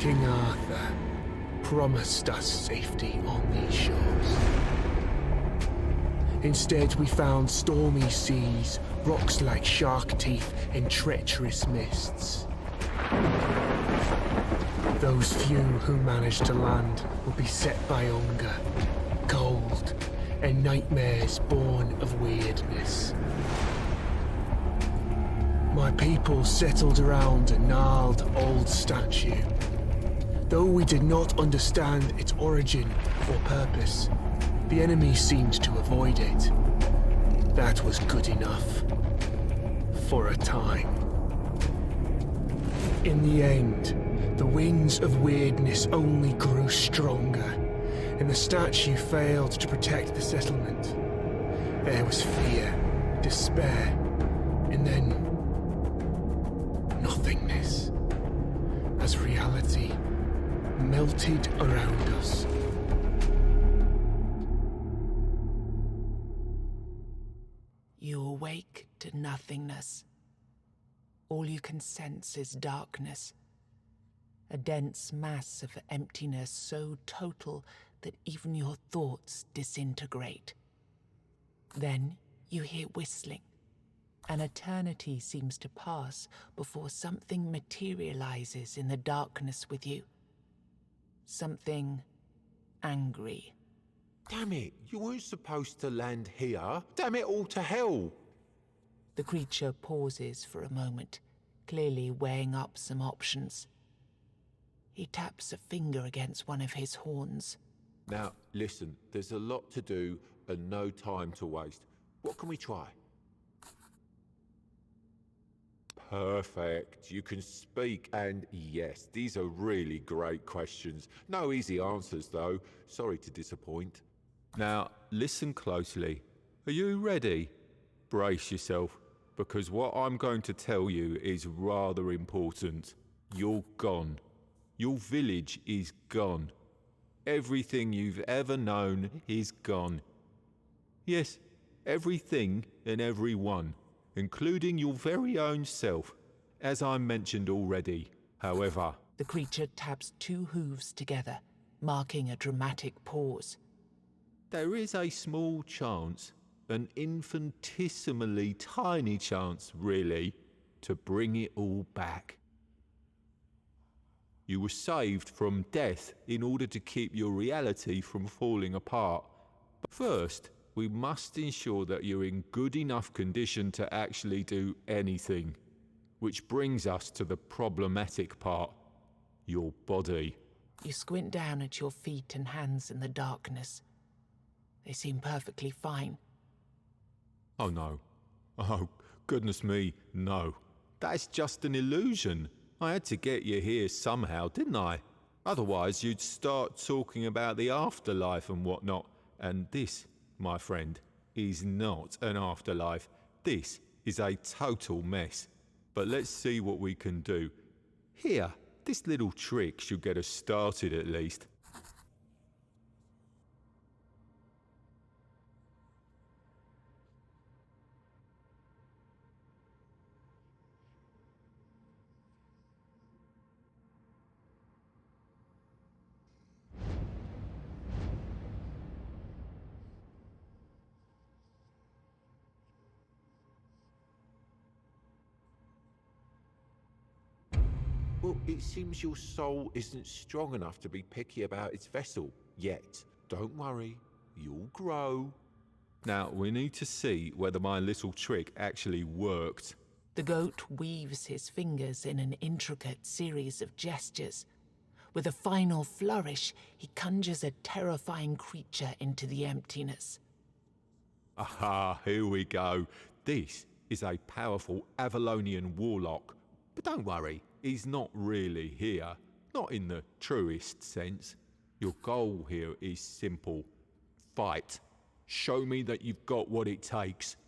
King Arthur promised us safety on these shores. Instead, we found stormy seas, rocks like shark teeth, and treacherous mists. Those few who managed to land will be set by hunger, cold, and nightmares born of weirdness. My people settled around a gnarled old statue. Though we did not understand its origin or purpose, the enemy seemed to avoid it. That was good enough. For a time. In the end, the winds of weirdness only grew stronger, and the statue failed to protect the settlement. There was fear, despair, and then nothingness, as reality melted around us. You awake to nothingness. All you can sense is darkness. A dense mass of emptiness so total that even your thoughts disintegrate. Then you hear whistling. An eternity seems to pass before something materializes in the darkness with you. Something angry. Damn it, you weren't supposed to land here. Damn it all to hell. The creature pauses for a moment, clearly weighing up some options. He taps a finger against one of his horns. Now, listen, there's a lot to do and no time to waste. What can we try? Perfect. You can speak, and yes, these are really great questions. No easy answers, though. Sorry to disappoint. Now, listen closely. Are you ready? Brace yourself, because what I'm going to tell you is rather important. You're gone. Your village is gone. Everything you've ever known is gone. Yes, everything and everyone, including your very own self, as I mentioned already. However, the creature taps two hooves together, marking a dramatic pause. There is a small chance, an infinitesimally tiny chance, really, to bring it all back. You were saved from death in order to keep your reality from falling apart. But first, we must ensure that you're in good enough condition to actually do anything. Which brings us to the problematic part, your body. You squint down at your feet and hands in the darkness. They seem perfectly fine. Oh no. Oh, goodness me, no. That's just an illusion. I had to get you here somehow, didn't I? Otherwise you'd start talking about the afterlife and whatnot. And this, my friend, is not an afterlife. This is a total mess. But let's see what we can do. Here, this little trick should get us started at least. Well, it seems your soul isn't strong enough to be picky about its vessel yet. Don't worry, you'll grow. Now, we need to see whether my little trick actually worked. The goat weaves his fingers in an intricate series of gestures. With a final flourish, he conjures a terrifying creature into the emptiness. Aha, here we go. This is a powerful Avalonian warlock. But don't worry, he's not really here. Not in the truest sense. Your goal here is simple. Fight. Show me that you've got what it takes.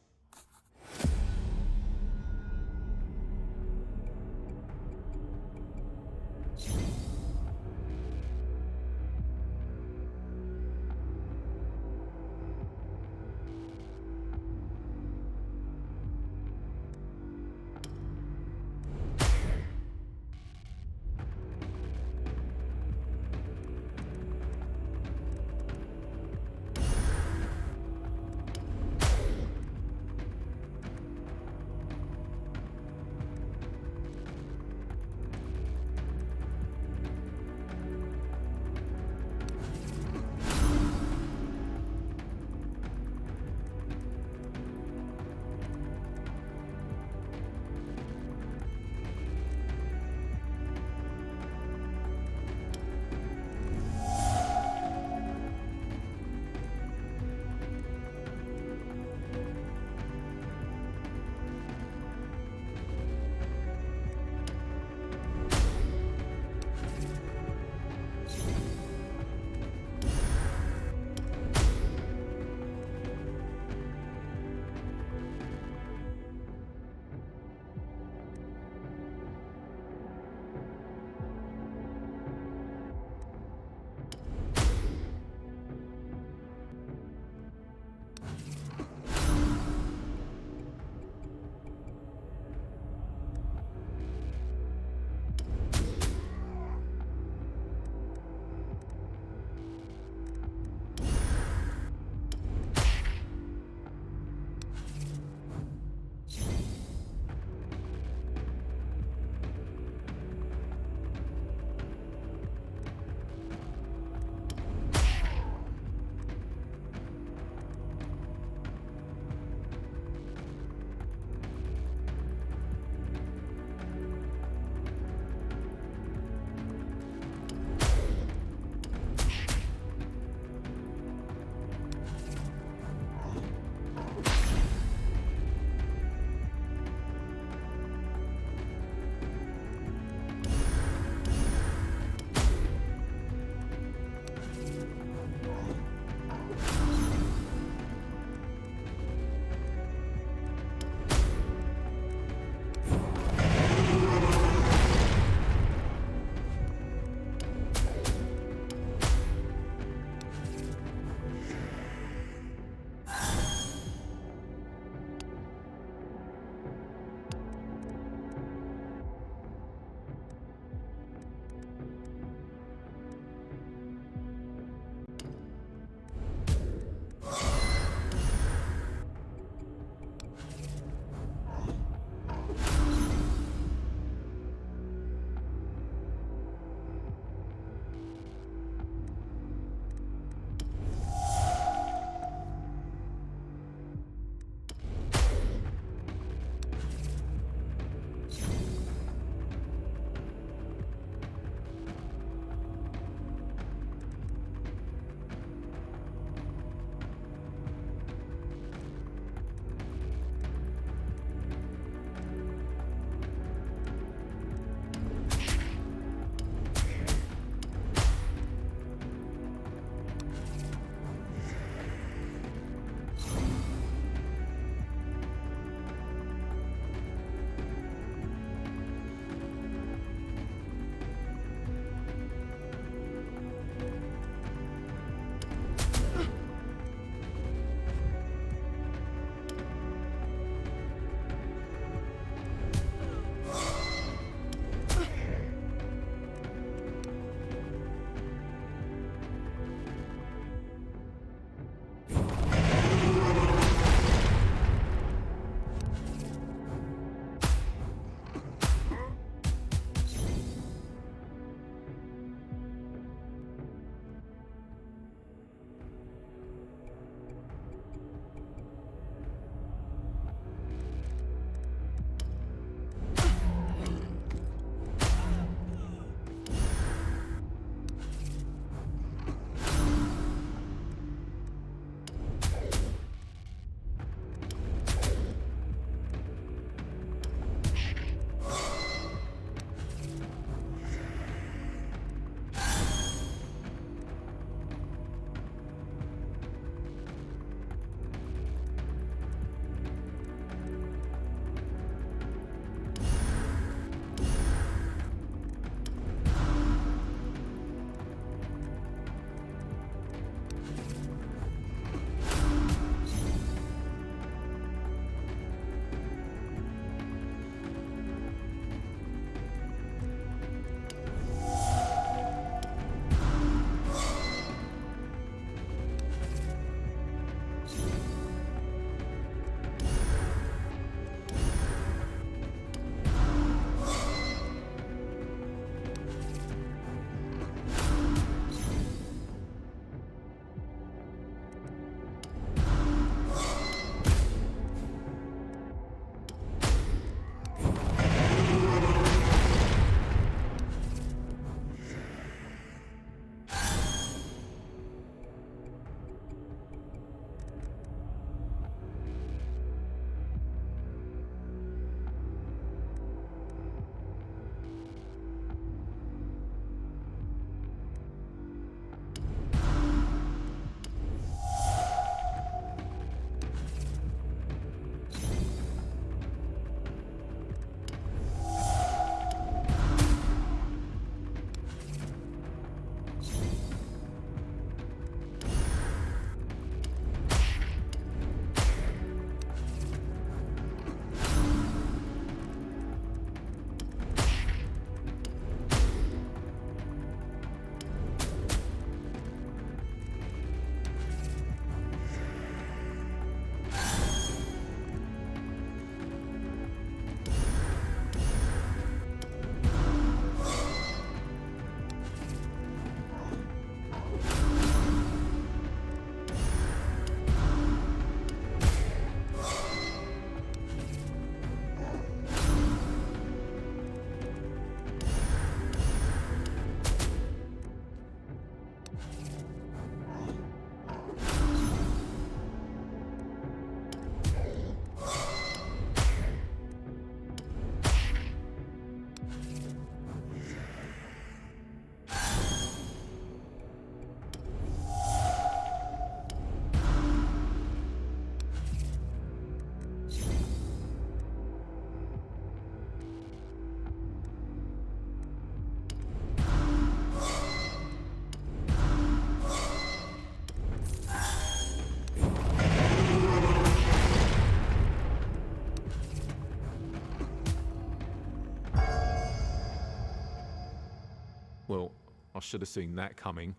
I should have seen that coming.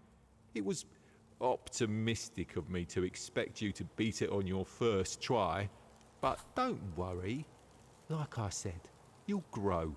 It was optimistic of me to expect you to beat it on your first try. But don't worry. Like I said, you'll grow.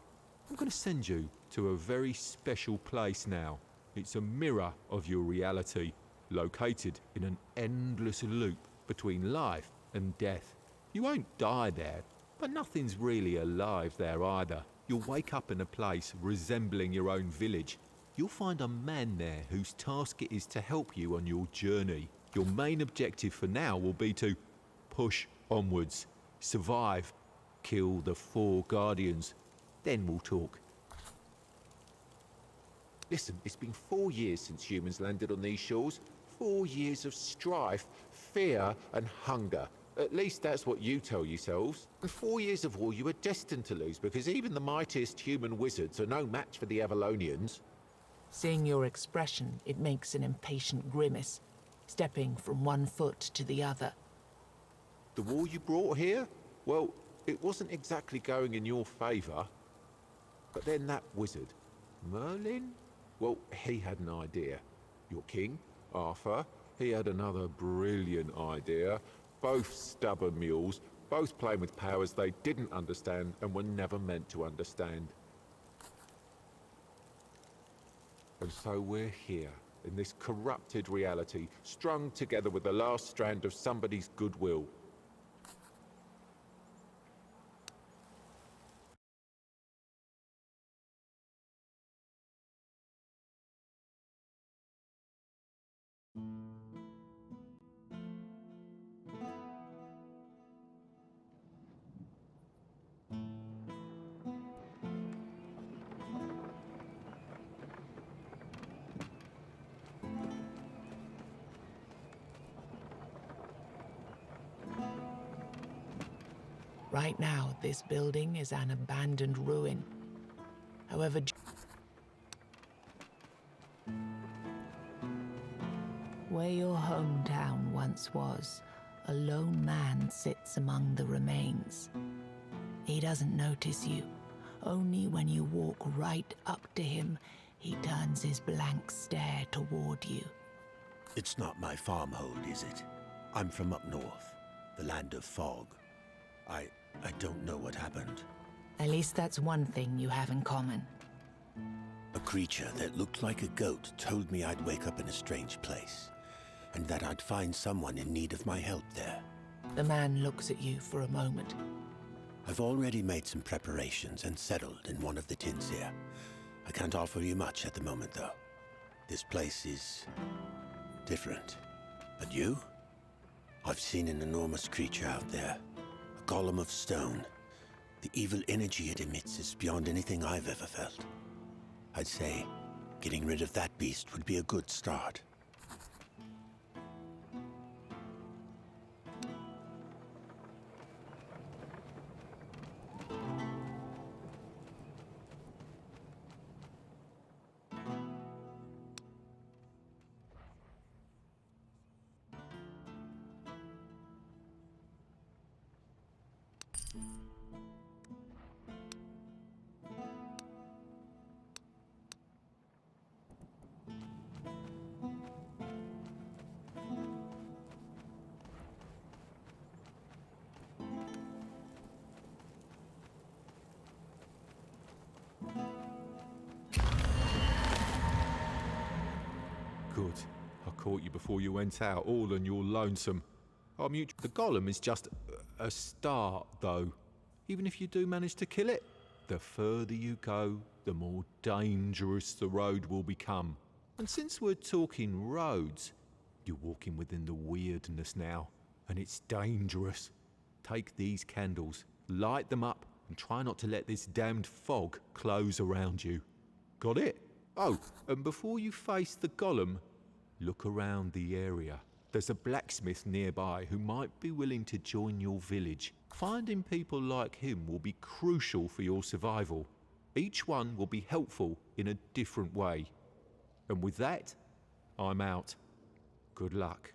I'm going to send you to a very special place now. It's a mirror of your reality, located in an endless loop between life and death. You won't die there, but nothing's really alive there either. You'll wake up in a place resembling your own village. You'll find a man there whose task it is to help you on your journey. Your main objective for now will be to push onwards, survive, kill the 4 guardians. Then we'll talk. Listen, it's been 4 years since humans landed on these shores. 4 years of strife, fear and hunger. At least that's what you tell yourselves. And 4 years of war you were destined to lose, because even the mightiest human wizards are no match for the Avalonians. Seeing your expression, it makes an impatient grimace, stepping from one foot to the other. The war you brought here? Well, it wasn't exactly going in your favour. But then that wizard, Merlin? Well, he had an idea. Your king, Arthur, he had another brilliant idea. Both stubborn mules, both playing with powers they didn't understand and were never meant to understand. And so we're here, in this corrupted reality, strung together with the last strand of somebody's goodwill. Right now, this building is an abandoned ruin. However, where your hometown once was, a lone man sits among the remains. He doesn't notice you. Only when you walk right up to him, he turns his blank stare toward you. It's not my farmhold, is it? I'm from up north, the land of fog. I don't know what happened. At least that's one thing you have in common. A creature that looked like a goat told me I'd wake up in a strange place, and that I'd find someone in need of my help there. The man looks at you for a moment. I've already made some preparations and settled in one of the tins here. I can't offer you much at the moment, though. This place is different. But you? I've seen an enormous creature out there. A golem of stone. The evil energy it emits is beyond anything I've ever felt. I'd say getting rid of that beast would be a good start. Good. I caught you before you went out, all on your lonesome. Our mutual... The golem is just a start, though. Even if you do manage to kill it, the further you go, the more dangerous the road will become. And since we're talking roads, you're walking within the weirdness now, and it's dangerous. Take these candles, light them up, and try not to let this damned fog close around you. Got it? Oh, and before you face the golem, look around the area. There's a blacksmith nearby who might be willing to join your village. Finding people like him will be crucial for your survival. Each one will be helpful in a different way. And with that, I'm out. Good luck.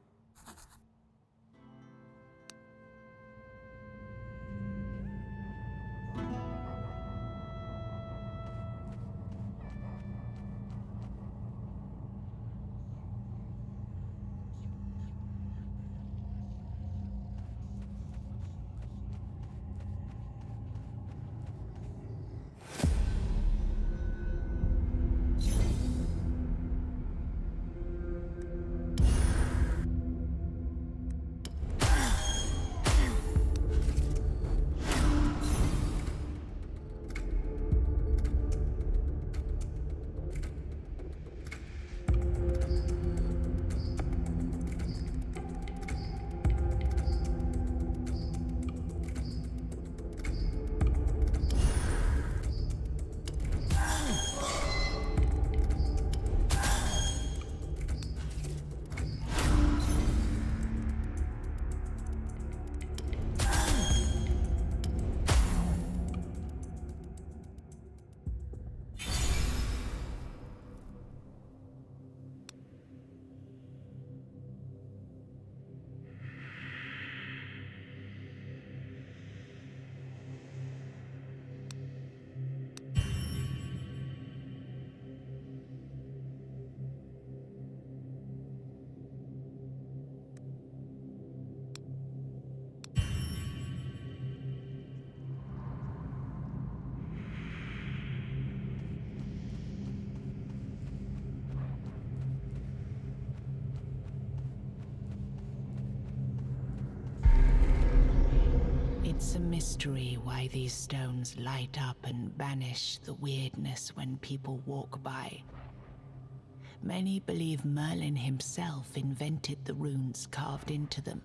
It's a mystery why these stones light up and banish the weirdness when people walk by. Many believe Merlin himself invented the runes carved into them,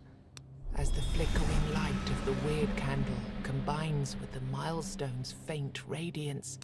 as the flickering light of the weird candle combines with the milestone's faint radiance.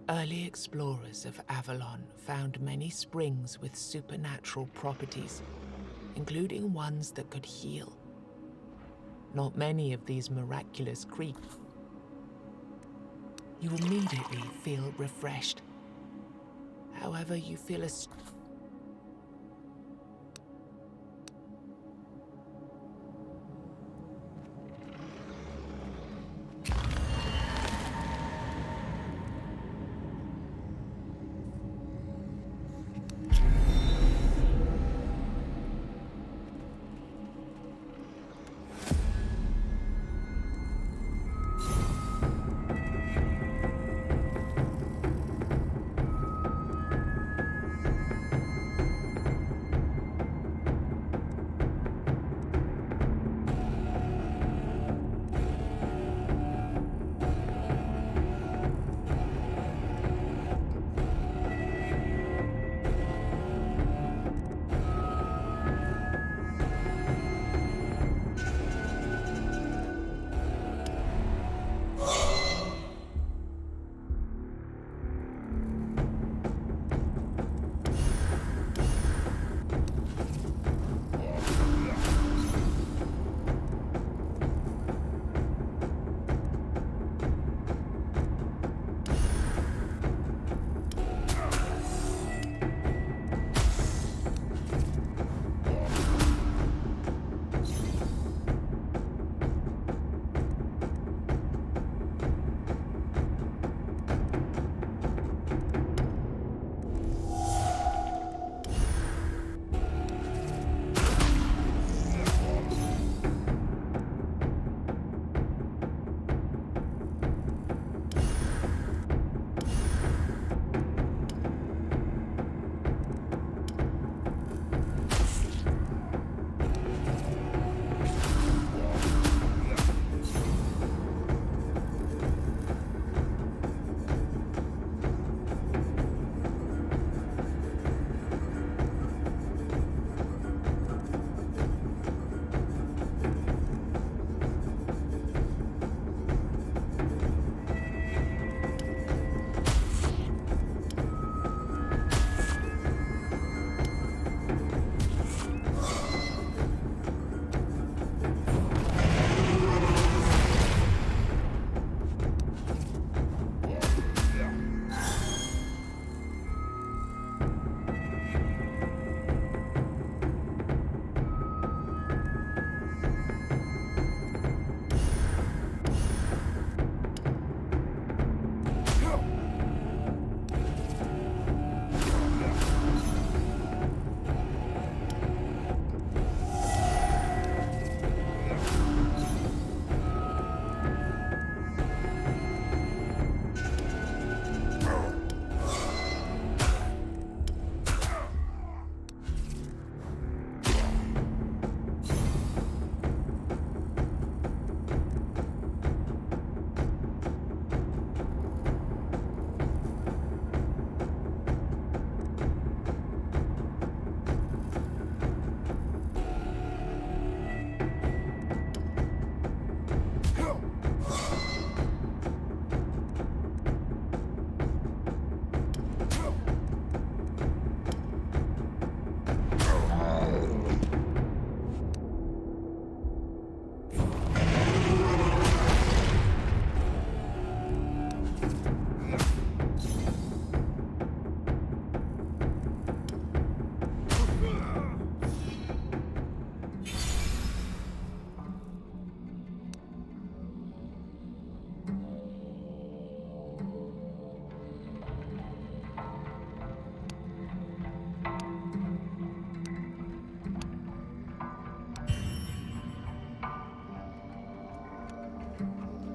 Early explorers of Avalon found many springs with supernatural properties, including ones that could heal. Not many of these miraculous creatures. You immediately feel refreshed. However, you feel a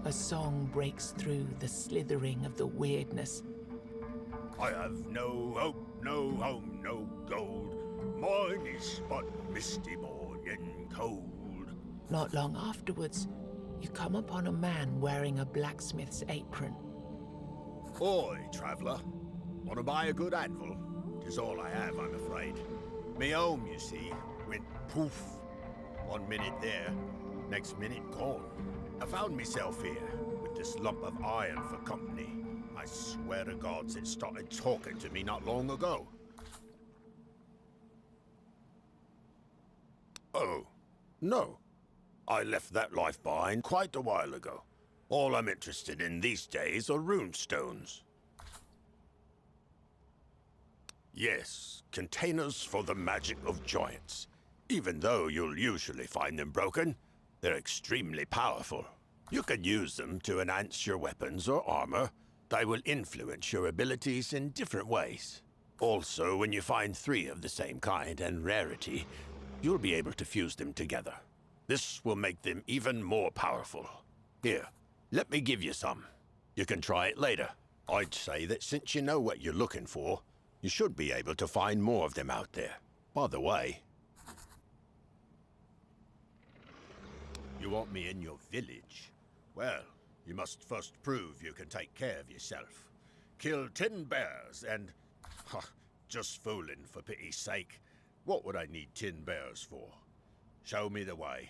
A song breaks through the slithering of the weirdness. I have no hope, no home, no gold. Mine is but misty morn and cold. Not long afterwards, you come upon a man wearing a blacksmith's apron. Oi, traveller. Want to buy a good anvil? 'Tis all I have, I'm afraid. Me home, you see, went poof. 1 minute there, next minute gone. I found myself here, with this lump of iron for company. I swear to gods it started talking to me not long ago. Oh, no. I left that life behind quite a while ago. All I'm interested in these days are runestones. Yes, containers for the magic of giants. Even though you'll usually find them broken, they're extremely powerful. You can use them to enhance your weapons or armor. They will influence your abilities in different ways. Also, when you find 3 of the same kind and rarity, you'll be able to fuse them together. This will make them even more powerful. Here, let me give you some. You can try it later. I'd say that since you know what you're looking for, you should be able to find more of them out there. By the way, you want me in your village? Well, you must first prove you can take care of yourself. Kill 10 bears and... just fooling, for pity's sake. What would I need 10 bears for? Show me the way.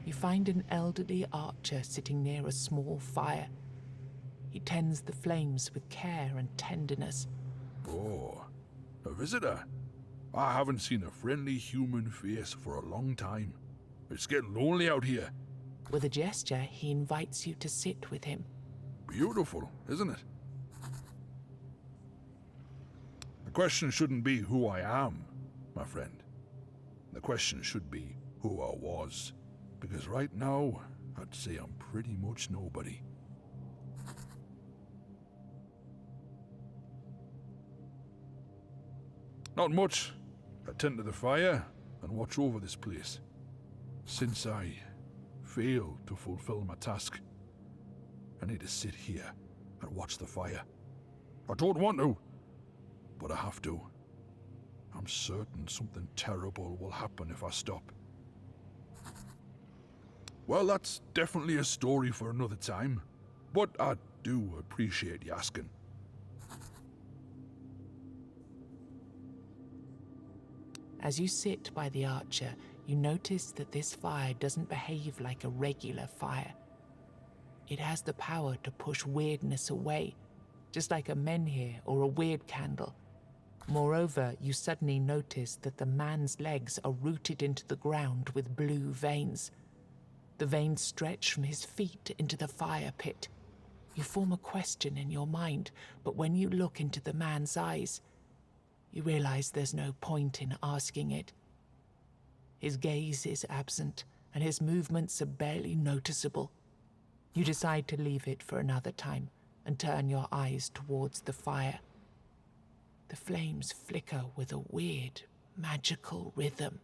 You find an elderly archer sitting near a small fire. He tends the flames with care and tenderness. Oh, a visitor. I haven't seen a friendly human face for a long time. It's getting lonely out here. With a gesture, he invites you to sit with him. Beautiful, isn't it? The question shouldn't be who I am, my friend. The question should be who I was. Because right now, I'd say I'm pretty much nobody. Not much. I tend to the fire and watch over this place. Since I failed to fulfill my task, I need to sit here and watch the fire. I don't want to, but I have to. I'm certain something terrible will happen if I stop. Well, that's definitely a story for another time, but I do appreciate you asking. As you sit by the archer, you notice that this fire doesn't behave like a regular fire. It has the power to push weirdness away, just like a menhir or a weird candle. Moreover, you suddenly notice that the man's legs are rooted into the ground with blue veins. The veins stretch from his feet into the fire pit. You form a question in your mind, but when you look into the man's eyes, you realize there's no point in asking it. His gaze is absent, and his movements are barely noticeable. You decide to leave it for another time and turn your eyes towards the fire. The flames flicker with a weird, magical rhythm.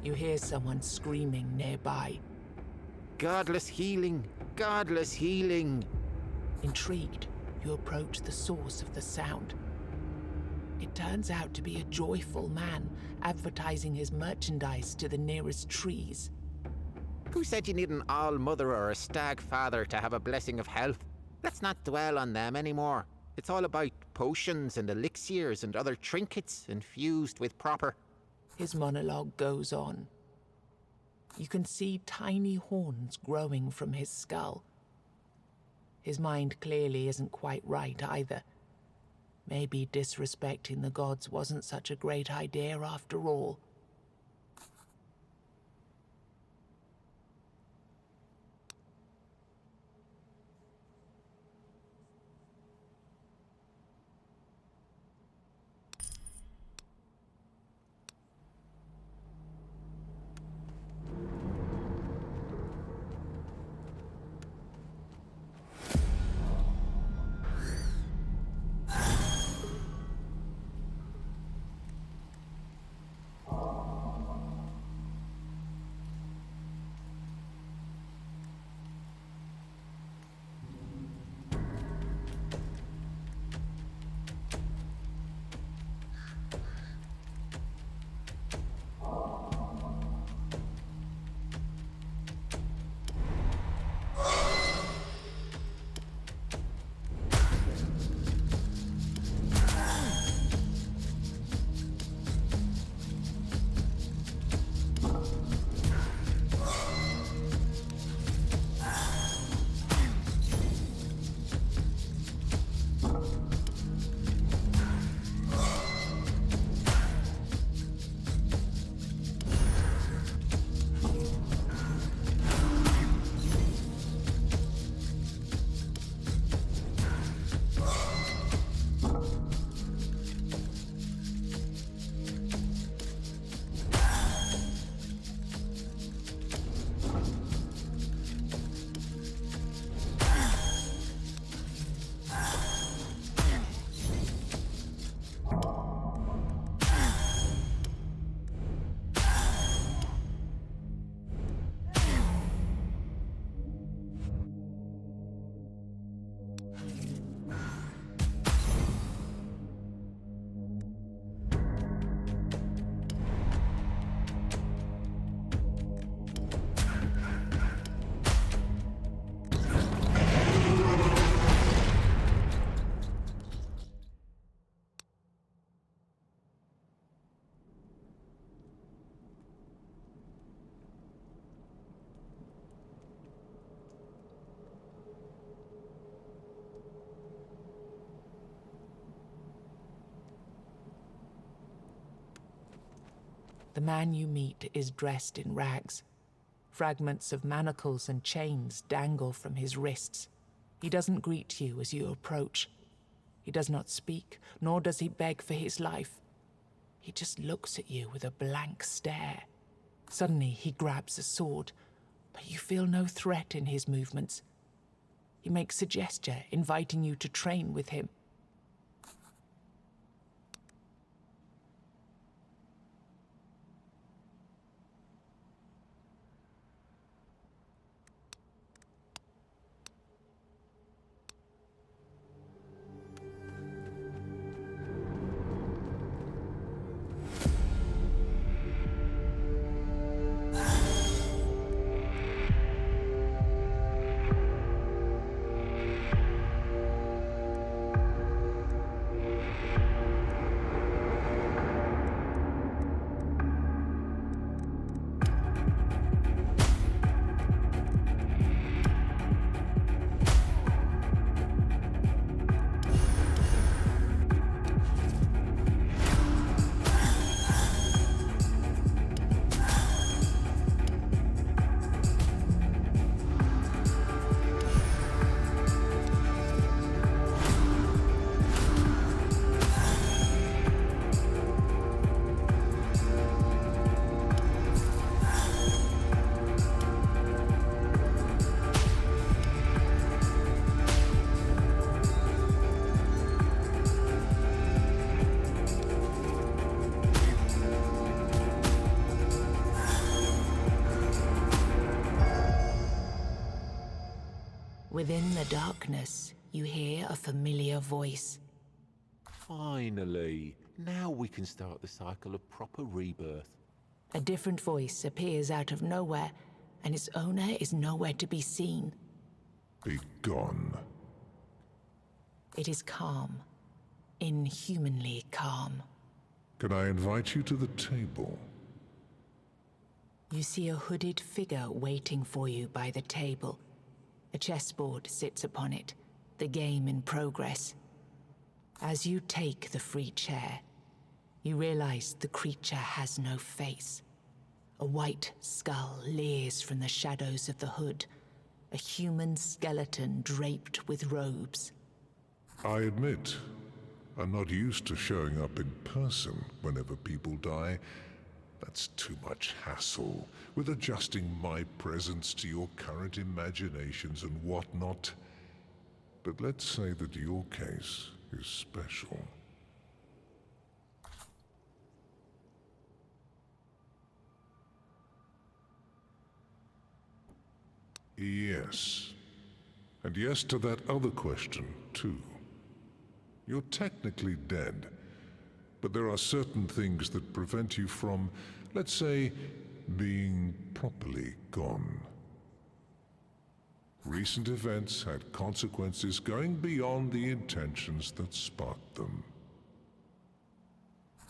You hear someone screaming nearby. Godless healing! Godless healing! Intrigued, you approach the source of the sound. It turns out to be a joyful man advertising his merchandise to the nearest trees. Who said you need an all-mother or a stag-father to have a blessing of health? Let's not dwell on them anymore. It's all about potions and elixirs and other trinkets infused with proper... His monologue goes on. You can see tiny horns growing from his skull. His mind clearly isn't quite right either. Maybe disrespecting the gods wasn't such a great idea after all. The man you meet is dressed in rags. Fragments of manacles and chains dangle from his wrists. He doesn't greet you as you approach. He does not speak, nor does he beg for his life. He just looks at you with a blank stare. Suddenly, he grabs a sword, but you feel no threat in his movements. He makes a gesture, inviting you to train with him. Within the darkness, you hear a familiar voice. Finally, now we can start the cycle of proper rebirth. A different voice appears out of nowhere, and its owner is nowhere to be seen. Be gone. It is calm. Inhumanly calm. Can I invite you to the table? You see a hooded figure waiting for you by the table. A chessboard sits upon it, the game in progress. As you take the free chair, you realize the creature has no face. A white skull leers from the shadows of the hood, a human skeleton draped with robes. I admit, I'm not used to showing up in person whenever people die. That's too much hassle, with adjusting my presence to your current imaginations and whatnot. But let's say that your case is special. Yes. And yes to that other question, too. You're technically dead, but there are certain things that prevent you from, let's say, being properly gone. Recent events had consequences going beyond the intentions that sparked them.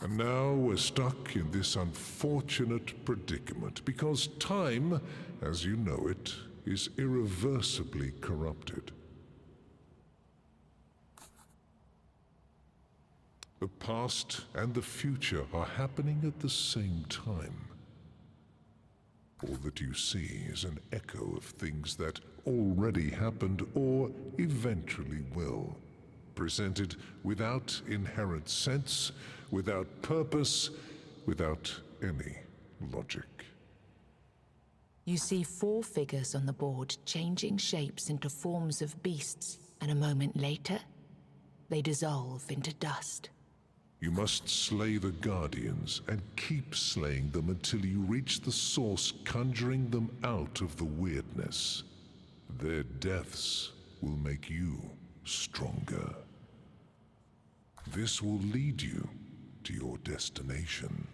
And now we're stuck in this unfortunate predicament because time, as you know it, is irreversibly corrupted. The past and the future are happening at the same time. All that you see is an echo of things that already happened or eventually will, presented without inherent sense, without purpose, without any logic. You see 4 figures on the board changing shapes into forms of beasts, and a moment later, they dissolve into dust. You must slay the Guardians and keep slaying them until you reach the source conjuring them out of the weirdness. Their deaths will make you stronger. This will lead you to your destination.